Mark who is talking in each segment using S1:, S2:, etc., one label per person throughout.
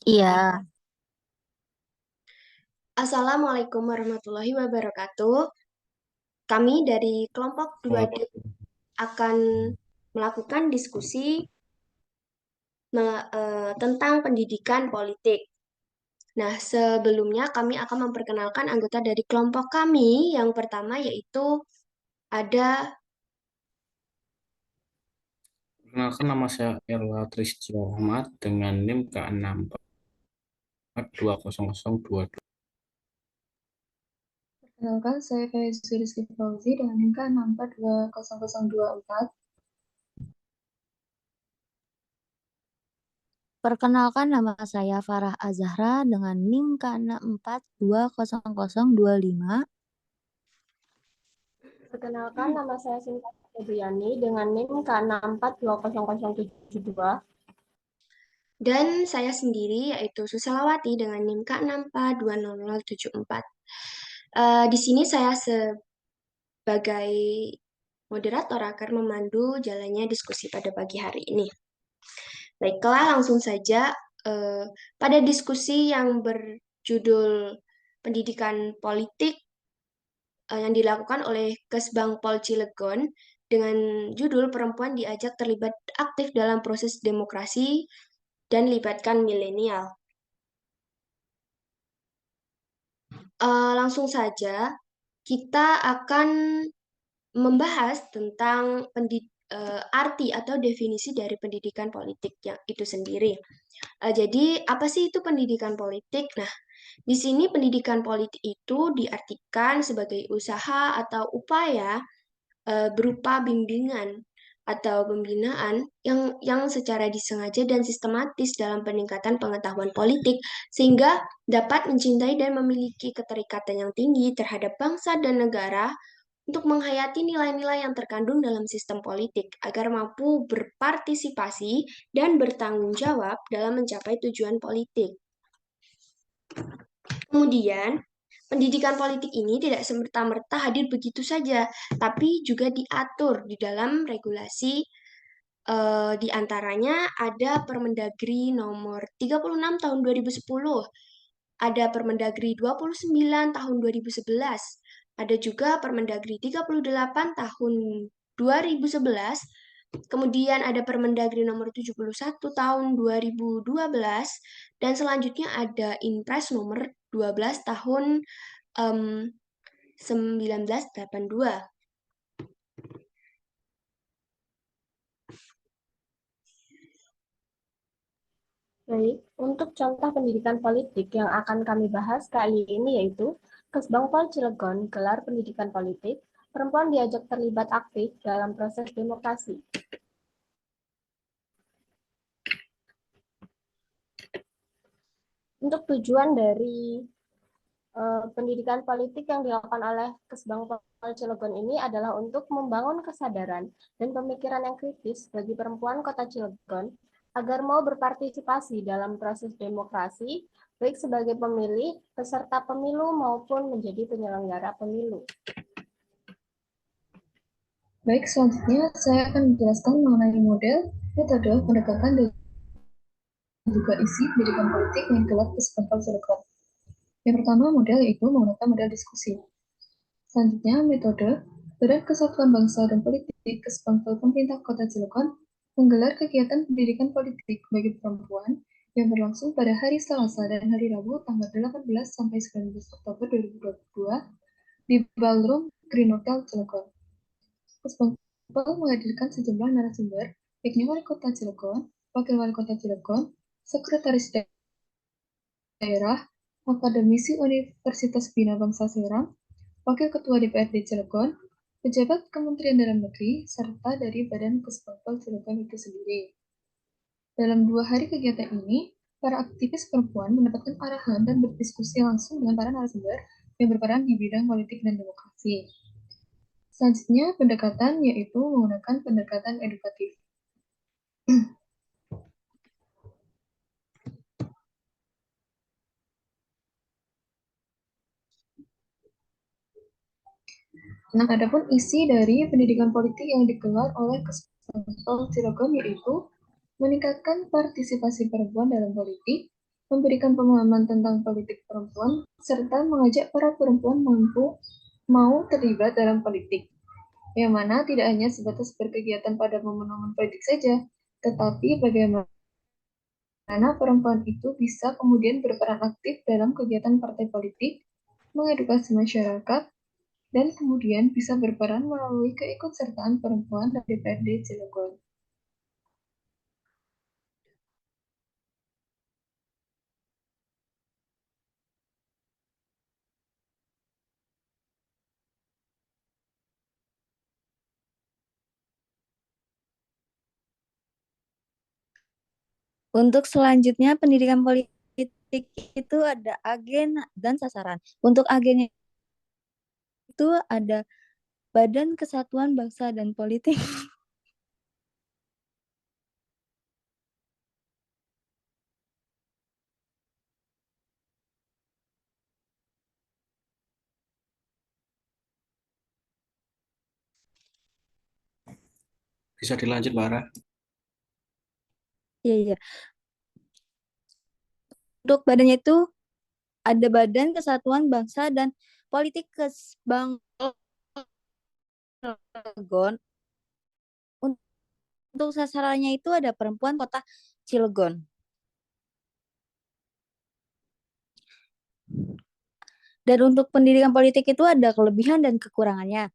S1: Iya,
S2: Assalamualaikum warahmatullahi wabarakatuh. Kami dari kelompok 2D
S3: Wah,
S2: akan melakukan diskusi tentang pendidikan politik. Nah, sebelumnya kami akan memperkenalkan anggota dari kelompok kami. Yang pertama yaitu ada
S3: perkenalkan nama saya Erla Trisjo Ahmad dengan NIM K642002.
S4: Perkenalkan, saya Faizu Rizky Fauzi dengan NIM K64200224.
S1: perkenalkan nama saya Farah Azahra dengan NIM K64200025.
S5: Perkenalkan, nama saya Sinta Febriani dengan NIM K64200072.
S2: dan saya sendiri yaitu Suselawati dengan NIM K64200074. Di sini saya sebagai moderator akan memandu jalannya diskusi pada pagi hari ini. Baiklah, langsung saja eh, pada diskusi yang berjudul Pendidikan Politik yang dilakukan oleh Kesbang Pol Cilegon dengan judul Perempuan Diajak Terlibat Aktif dalam Proses Demokrasi dan Libatkan Milenial. Langsung saja kita akan membahas tentang arti atau definisi dari pendidikan politik yang itu sendiri. Jadi, apa sih itu pendidikan politik? Nah, di sini pendidikan politik itu diartikan sebagai usaha atau upaya berupa bimbingan atau pembinaan yang secara disengaja dan sistematis dalam peningkatan pengetahuan politik sehingga dapat mencintai dan memiliki keterikatan yang tinggi terhadap bangsa dan negara untuk menghayati nilai-nilai yang terkandung dalam sistem politik agar mampu berpartisipasi dan bertanggung jawab dalam mencapai tujuan politik. Kemudian, pendidikan politik ini tidak semerta-merta hadir begitu saja, tapi juga diatur di dalam regulasi. Di antaranya ada Permendagri nomor 36 tahun 2010, ada Permendagri 29 tahun 2011, ada juga Permendagri 38 tahun 2011, kemudian ada Permendagri nomor 71 tahun 2012, dan selanjutnya ada Inpres nomor 12 tahun em, 1982.
S5: Baik, untuk contoh pendidikan politik yang akan kami bahas kali ini yaitu Kesbangpol Cilegon, gelar pendidikan politik, perempuan diajak terlibat aktif dalam proses demokrasi. Untuk tujuan dari pendidikan politik yang dilakukan oleh Kesbangpol Cilegon ini adalah untuk membangun kesadaran dan pemikiran yang kritis bagi perempuan Kota Cilegon agar mau berpartisipasi dalam proses demokrasi, baik sebagai pemilih, peserta pemilu maupun menjadi penyelenggara pemilu.
S4: Baik, selanjutnya saya akan menjelaskan mengenai model, metode, pendekatan, dan juga isi pendidikan politik yang digelar Kesbangpol Cilegon. Yang pertama, model yaitu menggunakan model diskusi. Selanjutnya, metode, Badan Kesatuan Bangsa dan Politik Kesbangpol Pemerintah Kota Cilegon menggelar kegiatan pendidikan politik bagi perempuan yang berlangsung pada hari Selasa dan hari Rabu tanggal 18 sampai 19 Oktober 2022 di Ballroom Green Hotel Cilegon. Kesbangpol menghadirkan sejumlah narasumber, yakni Wali Kota Cilegon, Wakil Wali Kota Cilegon, Sekretaris Daerah, Akademisi Universitas Bina Bangsa Seram, Wakil Ketua DPRD Cilegon, pejabat Kementerian Dalam Negeri, serta dari Badan Kesbangpol Cilegon itu sendiri. Dalam 2 hari kegiatan ini, para aktivis perempuan mendapatkan arahan dan berdiskusi langsung dengan para narasumber yang berperan di bidang politik dan demokrasi. Selanjutnya, pendekatan yaitu menggunakan pendekatan edukatif. Nah, adapun isi dari pendidikan politik yang digelar oleh Kesbangpol Cilegon yaitu meningkatkan partisipasi perempuan dalam politik, memberikan pemahaman tentang politik perempuan, serta mengajak para perempuan mau terlibat dalam politik, yang mana tidak hanya sebatas berkegiatan pada momen-momen politik saja, tetapi bagaimana perempuan itu bisa kemudian berperan aktif dalam kegiatan partai politik, mengedukasi masyarakat, dan kemudian bisa berperan melalui keikutsertaan perempuan dan DPRD Cilegon.
S1: Untuk selanjutnya, pendidikan politik itu ada agen dan sasaran. Untuk agennya itu ada Badan Kesatuan Bangsa dan Politik.
S3: Bisa dilanjut, Mbak Ara?
S1: Iya, iya. Untuk badannya itu ada Badan Kesatuan Bangsa dan Politik Kesbang Cilegon. Untuk sasarannya itu ada perempuan Kota Cilegon. Dan untuk pendidikan politik itu ada kelebihan dan kekurangannya.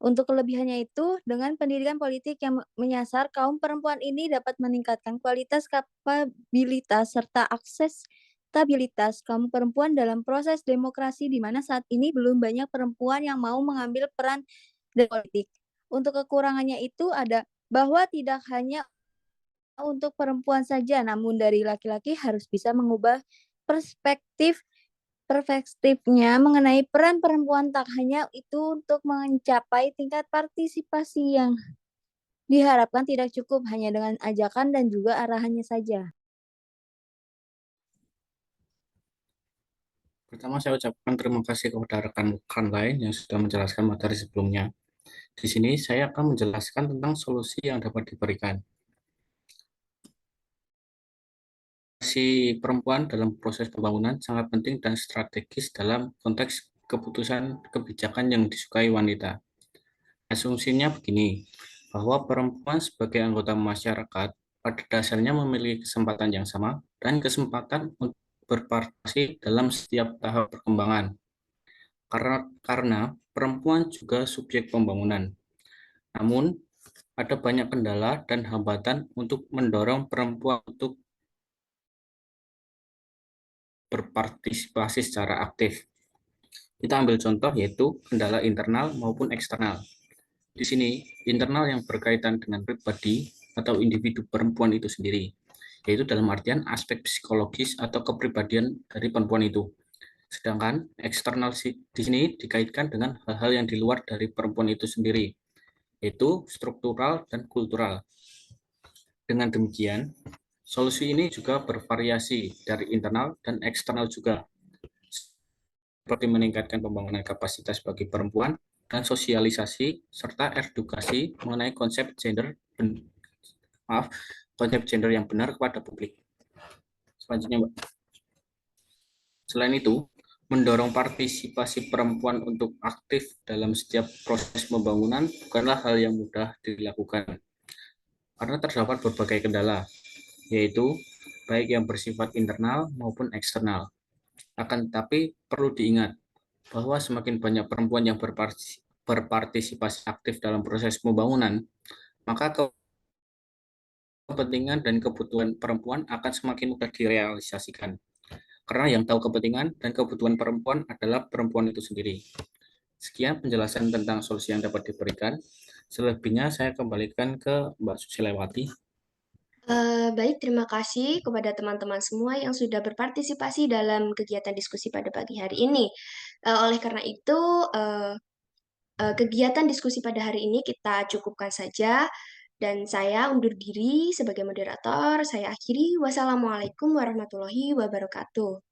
S1: Untuk kelebihannya itu, dengan pendidikan politik yang menyasar kaum perempuan ini dapat meningkatkan kualitas, kapabilitas, serta akses stabilitas kaum perempuan dalam proses demokrasi di mana saat ini belum banyak perempuan yang mau mengambil peran dalam politik. Untuk kekurangannya itu ada bahwa tidak hanya untuk perempuan saja, namun dari laki-laki harus bisa mengubah perspektifnya mengenai peran perempuan, tak hanya itu untuk mencapai tingkat partisipasi yang diharapkan tidak cukup hanya dengan ajakan dan juga arahannya saja.
S3: Pertama, saya ucapkan terima kasih kepada rekan-rekan lain yang sudah menjelaskan materi sebelumnya. Di sini saya akan menjelaskan tentang solusi yang dapat diberikan. Si perempuan dalam proses pembangunan sangat penting dan strategis dalam konteks keputusan kebijakan yang disukai wanita. Asumsinya begini, bahwa perempuan sebagai anggota masyarakat pada dasarnya memiliki kesempatan yang sama dan kesempatan untuk berpartisipasi dalam setiap tahap perkembangan. Karena perempuan juga subjek pembangunan. Namun, ada banyak kendala dan hambatan untuk mendorong perempuan untuk berpartisipasi secara aktif. Kita ambil contoh yaitu kendala internal maupun eksternal. Di sini, internal yang berkaitan dengan pribadi atau individu perempuan itu sendiri, yaitu dalam artian aspek psikologis atau kepribadian dari perempuan itu. Sedangkan eksternal di sini dikaitkan dengan hal-hal yang di luar dari perempuan itu sendiri, yaitu struktural dan kultural. Dengan demikian, solusi ini juga bervariasi dari internal dan eksternal juga, seperti meningkatkan pembangunan kapasitas bagi perempuan dan sosialisasi serta edukasi mengenai konsep gender yang benar kepada publik. Selanjutnya, Mbak. Selain itu, mendorong partisipasi perempuan untuk aktif dalam setiap proses pembangunan bukanlah hal yang mudah dilakukan, karena terdapat berbagai kendala, yaitu baik yang bersifat internal maupun eksternal. Akan tetapi perlu diingat bahwa semakin banyak perempuan yang berpartisipasi aktif dalam proses pembangunan, maka kepentingan dan kebutuhan perempuan akan semakin mudah direalisasikan. Karena yang tahu kepentingan dan kebutuhan perempuan adalah perempuan itu sendiri. Sekian penjelasan tentang solusi yang dapat diberikan. Selebihnya saya kembalikan ke Mbak Susilewati.
S2: Baik, terima kasih kepada teman-teman semua yang sudah berpartisipasi dalam kegiatan diskusi pada pagi hari ini. Oleh karena itu, kegiatan diskusi pada hari ini kita cukupkan saja, dan saya undur diri sebagai moderator. Saya akhiri. Wassalamualaikum warahmatullahi wabarakatuh.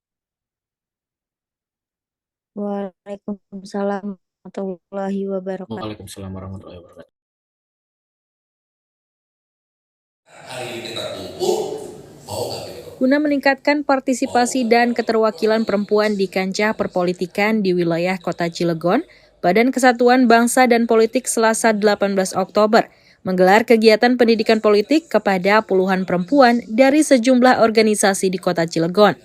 S1: Waalaikumsalam warahmatullahi wabarakatuh.
S3: Waalaikumsalam warahmatullahi wabarakatuh.
S6: Hari ini kita tumpuk, mau nggak kita guna meningkatkan partisipasi dan keterwakilan perempuan di kancah perpolitikan di wilayah Kota Cilegon, Badan Kesatuan Bangsa dan Politik Selasa 18 Oktober menggelar kegiatan pendidikan politik kepada puluhan perempuan dari sejumlah organisasi di Kota Cilegon.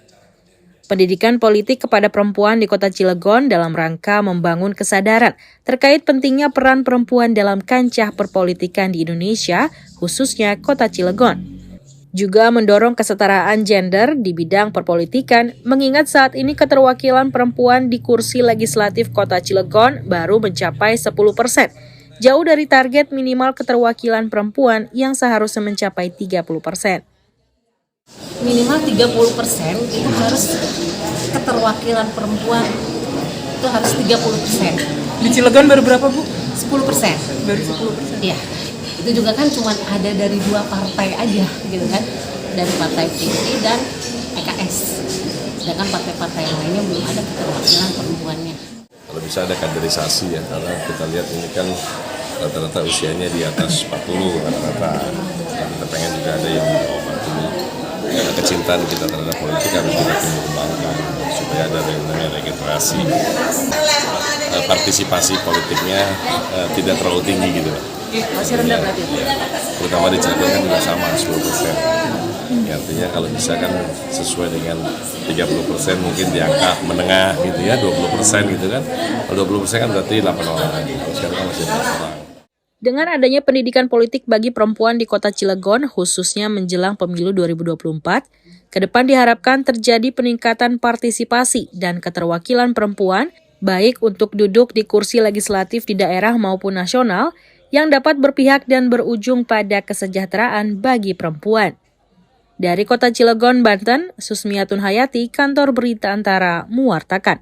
S6: Pendidikan politik kepada perempuan di Kota Cilegon dalam rangka membangun kesadaran terkait pentingnya peran perempuan dalam kancah perpolitikan di Indonesia, khususnya Kota Cilegon. Juga mendorong kesetaraan gender di bidang perpolitikan, mengingat saat ini keterwakilan perempuan di kursi legislatif Kota Cilegon baru mencapai 10%, jauh dari target minimal keterwakilan perempuan yang seharusnya mencapai 30%.
S7: Minimal 30% itu harus keterwakilan perempuan, itu harus 30%.
S8: Di Cilegon baru berapa, Bu?
S7: 10%.
S8: Baru 10%.
S7: Iya. Itu juga kan cuma ada dari 2 partai aja gitu kan, dari Partai PDI dan PKS. Sedangkan partai-partai yang lainnya belum ada keterwakilan perempuannya.
S9: Kalau bisa ada kaderisasi ya, karena kita lihat ini kan rata-rata usianya di atas 40 rata-rata. Nah, kita pengen juga ada yang di bawah 40. Karena kecintaan kita terhadap politik harus kita tumbuh kembangkan supaya ada yang namanya regenerasi. Partisipasi politiknya tidak terlalu tinggi gitu.
S7: Masih rendah berarti?
S9: Terutama di Cilegon kan juga sama 10%. Ya, artinya kalau bisa kan sesuai dengan 30% mungkin di angka menengah gitu ya, 20% gitu kan. Kalau 20% kan berarti 8 orang. Sekarang kan masih 4 orang.
S6: Dengan adanya pendidikan politik bagi perempuan di Kota Cilegon, khususnya menjelang pemilu 2024, ke depan diharapkan terjadi peningkatan partisipasi dan keterwakilan perempuan, baik untuk duduk di kursi legislatif di daerah maupun nasional, yang dapat berpihak dan berujung pada kesejahteraan bagi perempuan. Dari Kota Cilegon, Banten, Susmiatun Hayati, Kantor Berita Antara, mewartakan.